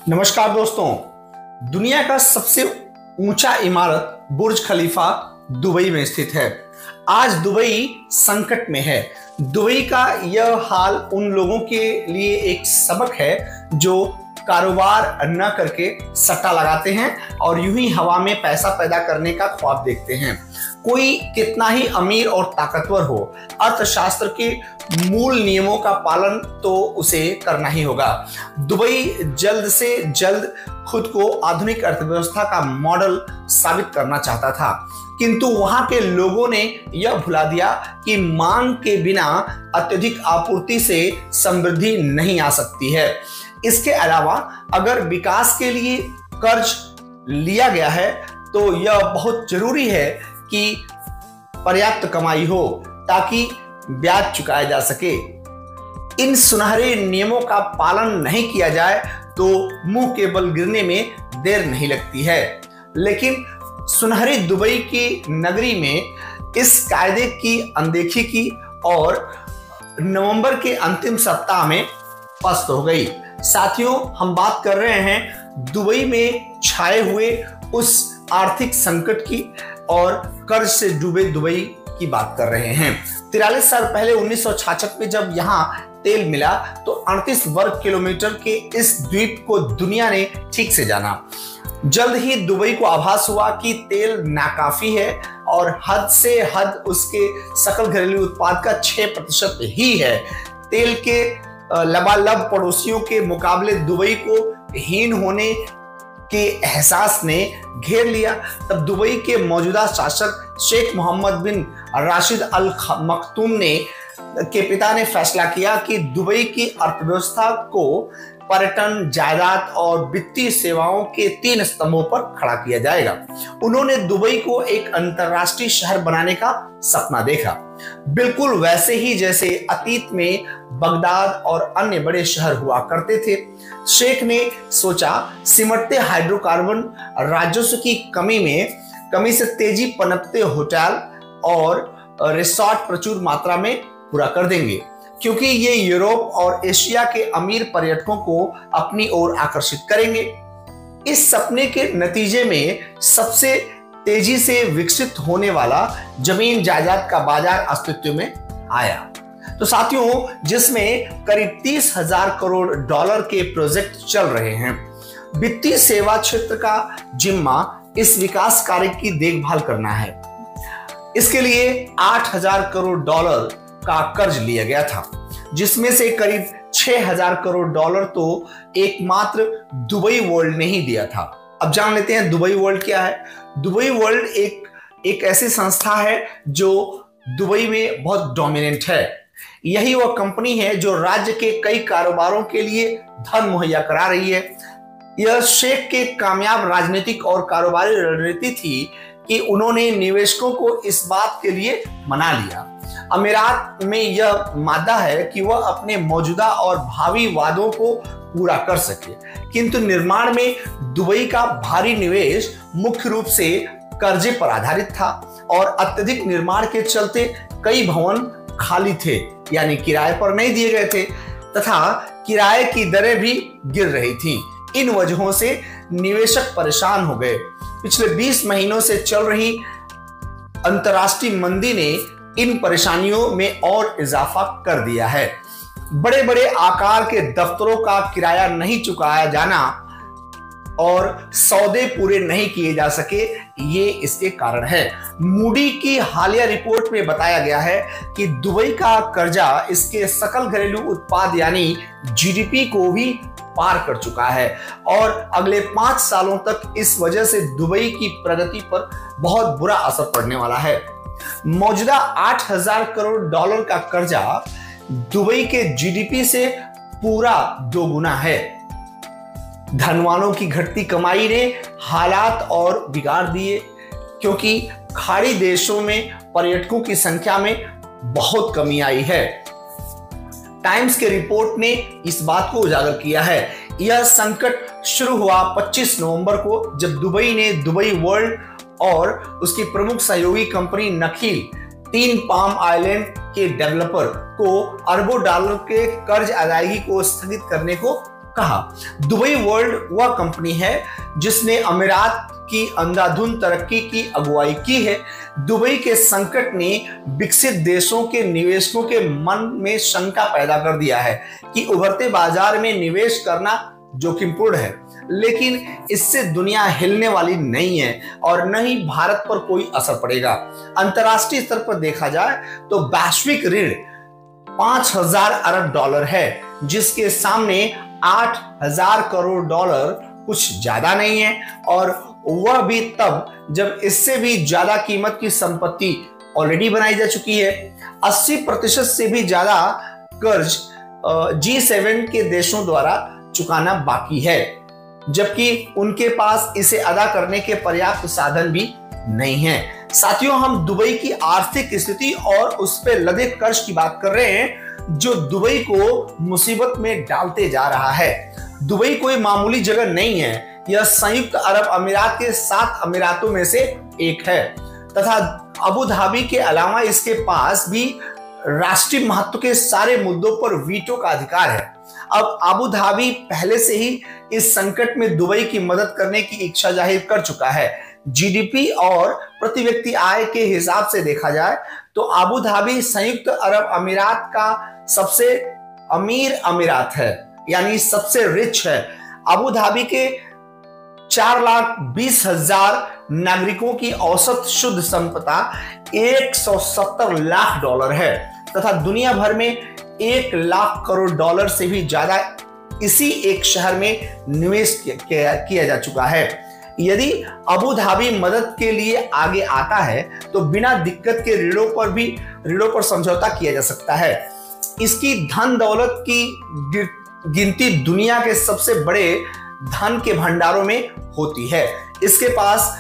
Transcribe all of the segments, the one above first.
नमस्कार दोस्तों। दुनिया का सबसे ऊंचा इमारत बुर्ज खलीफा दुबई में स्थित है। आज दुबई संकट में है। दुबई का यह हाल उन लोगों के लिए एक सबक है जो कारोबार न करके सट्टा लगाते हैं और यूं ही हवा में पैसा पैदा करने का ख्वाब देखते हैं। कोई कितना ही अमीर और ताकतवर हो, अर्थशास्त्र के मूल नियमों का पालन तो उसे करना ही होगा। दुबई जल्द से जल्द खुद को आधुनिक अर्थव्यवस्था का मॉडल साबित करना चाहता था, किंतु वहां के लोगों ने यह भुला दिया कि मांग के बिना अत्यधिक आपूर्ति से समृद्धि नहीं आ सकती है। इसके अलावा अगर विकास के लिए कर्ज लिया गया है तो यह बहुत जरूरी है कि पर्याप्त कमाई हो ताकि ब्याज चुकाया जा सके। इन सुनहरे नियमों का पालन नहीं किया जाए तो मुंह के बल गिरने में देर नहीं लगती है। लेकिन सुनहरी दुबई की नगरी में इस कायदे की अनदेखी की और नवंबर के अंतिम सप्ताह में पस्त हो गई। साथियों, हम बात कर रहे हैं दुबई में छाए हुए उस आर्थिक संकट की और कर्ज से डूबे दुबई की बात कर रहे हैं। 43 साल पहले 1966 में जब यहाँ तेल मिला तो 38 वर्ग किलोमीटर के इस द्वीप को दुनिया ने ठीक से जाना। जल्द ही दुबई को आभास हुआ कि तेल नाकाफी है और हद से हद उसके सकल घरेलू उत्पाद का 6% ही है। तेल के लबालब पड़ोसियों के मुकाबले दुबई को हीन होने के एहसास ने घेर लिया। तब दुबई के मौजूदा शासक शेख मोहम्मद बिन राशिद अल मखतूम के पिता ने फैसला किया कि दुबई की अर्थव्यवस्था को पर्यटन, जायदाद और वित्तीय सेवाओं के 3 स्तंभों पर खड़ा किया जाएगा। उन्होंने दुबई को एक अंतरराष्ट्रीय शहर बनाने का सपना देखा, बिल्कुल वैसे ही जैसे अतीत में बगदाद और अन्य बड़े शहर हुआ करते थे। शेख ने सोचा, सिमटते हाइड्रोकार्बन राजस्व की कमी से तेजी पनपते होटल और रिसोर्ट प्रचुर मात्रा में पूरा कर देंगे, क्योंकि ये यूरोप और एशिया के अमीर पर्यटकों को अपनी ओर आकर्षित करेंगे। इस सपने के नतीजे में सबसे तेजी से विकसित होने वाला जमीन जायदाद का बाजार अस्तित्व में आया। तो साथियों, जिसमें करीब 30,000 करोड़ डॉलर के प्रोजेक्ट चल रहे हैं। वित्तीय सेवा क्षेत्र का जिम्मा इस विकास कार्य की देखभाल करना है। इसके लिए 8,000 करोड़ डॉलर का कर्ज लिया गया था, जिसमें से करीब 6,000 करोड़ डॉलर तो एकमात्र दुबई वर्ल्ड ने ही दिया था। अब जान लेते हैं दुबई वर्ल्ड क्या है। दुबई वर्ल्ड एक ऐसी संस्था है जो दुबई में बहुत डोमिनेंट है। यही वह कंपनी है जो राज्य के कई कारोबारों के लिए धन मुहैया करा रही है। यह शेख के कामयाब राजनीतिक और कारोबारी रणनीति थी कि उन्होंने निवेशकों को इस बात के लिए मना लिया। अमीरात में यह मादा है कि वह अपने मौजूदा और भावी वादों को पूरा कर सके, किंतु निर्माण में दुबई का भारी निवेश मुख्य रूप से कर्जे पर आधारित था और अत्यधिक निर्माण के चलते कई भवन खाली थे, यानी किराए पर नहीं दिए गए थे, तथा किराए की दरें भी गिर रही थीं। इन वजहों से निवेशक परेशान हो गए। पिछले 20 महीनों से चल रही अंतर्राष्ट्रीय मंदी ने इन परेशानियों में और इजाफा कर दिया है। बड़े बड़े आकार के दफ्तरों का किराया नहीं चुकाया जाना और सौदे पूरे नहीं किए जा सके, ये इसके कारण है। मूडी की हालिया रिपोर्ट में बताया गया है कि दुबई का कर्जा इसके सकल घरेलू उत्पाद यानी जीडीपी को भी पार कर चुका है और अगले 5 सालों तक इस वजह से दुबई की प्रगति पर बहुत बुरा असर पड़ने वाला है। मौजूदा 8,000 करोड़ डॉलर का कर्जा दुबई के जीडीपी से पूरा 2 गुना है। धनवानों की घटती कमाई ने हालात और बिगाड़ दिए, क्योंकि खाड़ी देशों में पर्यटकों की संख्या में बहुत कमी आई है। टाइम्स के रिपोर्ट ने इस बात को उजागर किया है। यह संकट शुरू हुआ 25 नवंबर को, जब दुबई ने दुबई वर्ल्ड और उसकी प्रमुख सहयोगी कंपनी नखील 3 पाम आइलैंड के डेवलपर को अरबों डॉलर के कर्ज अदायगी को स्थगित करने को कहा। दुबई वर्ल्ड वह कंपनी है जिसने अमीरात की अंधाधुंध तरक्की की अगुवाई की है। दुबई के संकट ने विकसित देशों के निवेशकों के मन में शंका पैदा कर दिया है कि उभरते बाजार में निवेश करना जोखिमपूर्ण है, लेकिन इससे दुनिया हिलने वाली नहीं है और न ही भारत पर कोई असर पड़ेगा। अंतर्राष्ट्रीय स्तर पर देखा जाए तो वैश्विक ऋण 5,000 अरब डॉलर है, जिसके सामने 8,000 करोड़ डॉलर कुछ ज्यादा नहीं है, और वह भी तब जब इससे भी ज्यादा कीमत की संपत्ति ऑलरेडी बनाई जा चुकी है। 80% से भी ज्यादा कर्ज G7 के देशों द्वारा चुकाना बाकी है, जबकि उनके पास इसे अदा करने के पर्याप्त साधन भी नहीं है। साथियों, हम दुबई की आर्थिक स्थिति और उस पर लदे कर्ज की बात कर रहे हैं, जो दुबई को मुसीबत में डालते जा रहा है। दुबई कोई मामूली जगह नहीं है, यह संयुक्त अरब अमीरात के 7 अमीरातों में से एक है तथा अबू धाबी के अलावा इसके पास भी राष्ट्रीय महत्व के सारे मुद्दों पर वीटो का अधिकार है। अब अबू धाबी पहले से ही इस संकट में दुबई की मदद करने की इच्छा जाहिर कर चुका है। जीडीपी और प्रति व्यक्ति आय के हिसाब से देखा जाए तो अबू धाबी संयुक्त अरब अमीरात का सबसे अमीर अमीरात है, यानी सबसे रिच है। अबू धाबी के 4,20,000 नागरिकों की औसत शुद्ध संपदा 170 लाख डॉलर है तथा दुनिया भर में 1 लाख करोड़ डॉलर से भी ज्यादा इसी एक शहर में निवेश किया जा चुका है। यदि अबू धाबी मदद के लिए आगे आता है तो बिना दिक्कत के ऋणों पर समझौता किया जा सकता है। इसकी धन दौलत की गिनती दुनिया के सबसे बड़े धन के भंडारों में होती है। इसके पास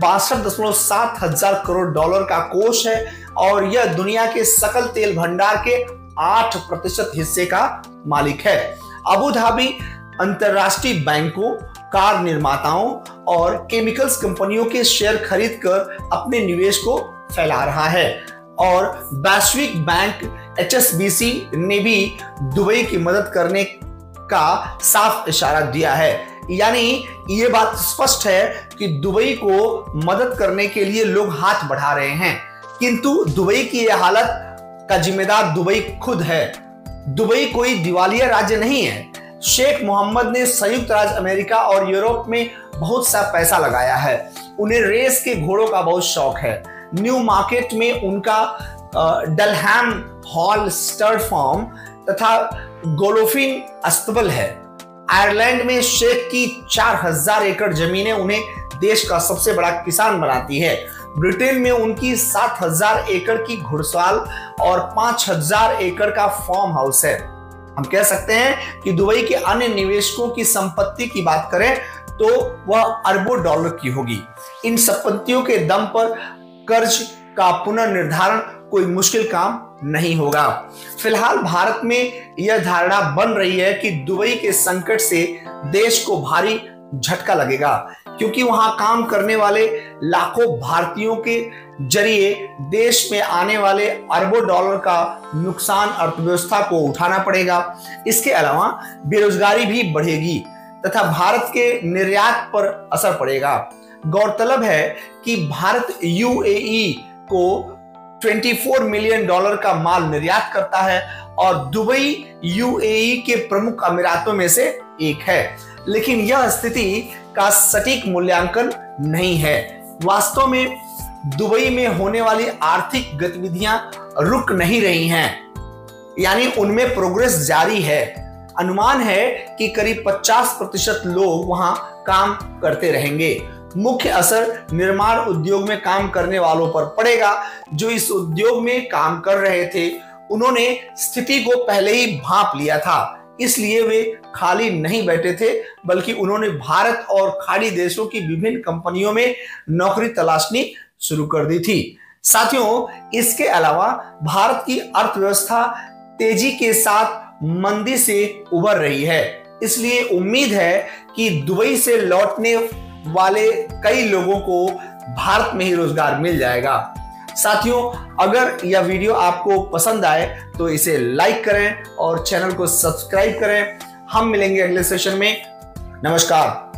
62.7 हजार करोड़ डॉलर का कोष है और यह दुनिया के सकल तेल भंडार के 8% हिस्से का मालिक है। अबू धाबी अंतरराष्ट्रीय बैंकों, कार निर्माताओं और केमिकल्स कंपनियों के शेयर खरीदकर अपने निवेश को फैला रहा है और वैश्विक बैंक HSBC ने भी दुबई की मदद करने का साफ इशारा दिया है। यानी ये बात स्पष्ट है कि दुबई को मदद करने के लिए लोग हाथ बढ़ा रहे हैं, किंतु दुबई की यह हालत का जिम्मेदार दुबई खुद है। दुबई कोई दिवालिया राज्य नहीं है। शेख मोहम्मद ने संयुक्त राज्य अमेरिका और यूरोप में बहुत सा पैसा लगाया है। उन्हें रेस के घोड़ों का बहुत शौक है। न्यू मार्केट में उनका डलहैम हॉल स्टर्ड फार्म तथा गोलोफिन अस्तबल है। आयरलैंड में शेख की 4,000 एकड़ जमीनें उन्हें देश का सबसे बड़ा किसान बनाती है। ब्रिटेन में उनकी 7,000 एकड़ की घुड़सवाल और 5,000 एकड़ का फार्म हाउस है। हम कह सकते हैं कि दुबई के अन्य निवेशकों की संपत्ति की बात करें तो वह अरबों डॉलर की होगी। इन संपत्तियों के दम पर कर्ज का पुनर्निर्धारण कोई मुश्किल काम नहीं होगा। फिलहाल भारत में यह धारणा बन रही है कि दुबई के संकट से देश को भारी झटका लगेगा, क्योंकि वहां काम करने वाले लाखों भारतीयों के जरिए देश में आने वाले अरबों डॉलर का नुकसान अर्थव्यवस्था को उठाना पड़ेगा। इसके अलावा बेरोजगारी भी बढ़ेगी तथा भारत के निर्यात पर असर पड़ेगा। गौरतलब है कि भारत UAE को 24 मिलियन डॉलर का माल निर्यात करता है और दुबई UAE के प्रमुख अमीरातों में से एक है, लेकिन यह स्थिति का सटीक मूल्यांकन नहीं है। वास्तव में दुबई में होने वाली आर्थिक गतिविधियां रुक नहीं रही हैं, यानी उनमें प्रोग्रेस जारी है। अनुमान है कि करीब 50% लोग वहां काम करते रहेंगे। मुख्य असर निर्माण उद्योग में काम करने वालों पर पड़ेगा। जो इस उद्योग में काम कर रहे थे उन्होंने स्थिति को पहले ही भांप लिया था, इसलिए वे खाली नहीं बैठे थे, बल्कि उन्होंने भारत और खाड़ी देशों की विभिन्न कंपनियों में नौकरी तलाशनी शुरू कर दी थी। साथियों, इसके अलावा भारत की अर्थव्यवस्था तेजी के साथ मंदी से उभर रही है, इसलिए उम्मीद है कि दुबई से लौटने वाले कई लोगों को भारत में ही रोजगार मिल जाएगा। साथियों, अगर यह वीडियो आपको पसंद आए तो इसे लाइक करें और चैनल को सब्सक्राइब करें। हम मिलेंगे अगले सेशन में। नमस्कार।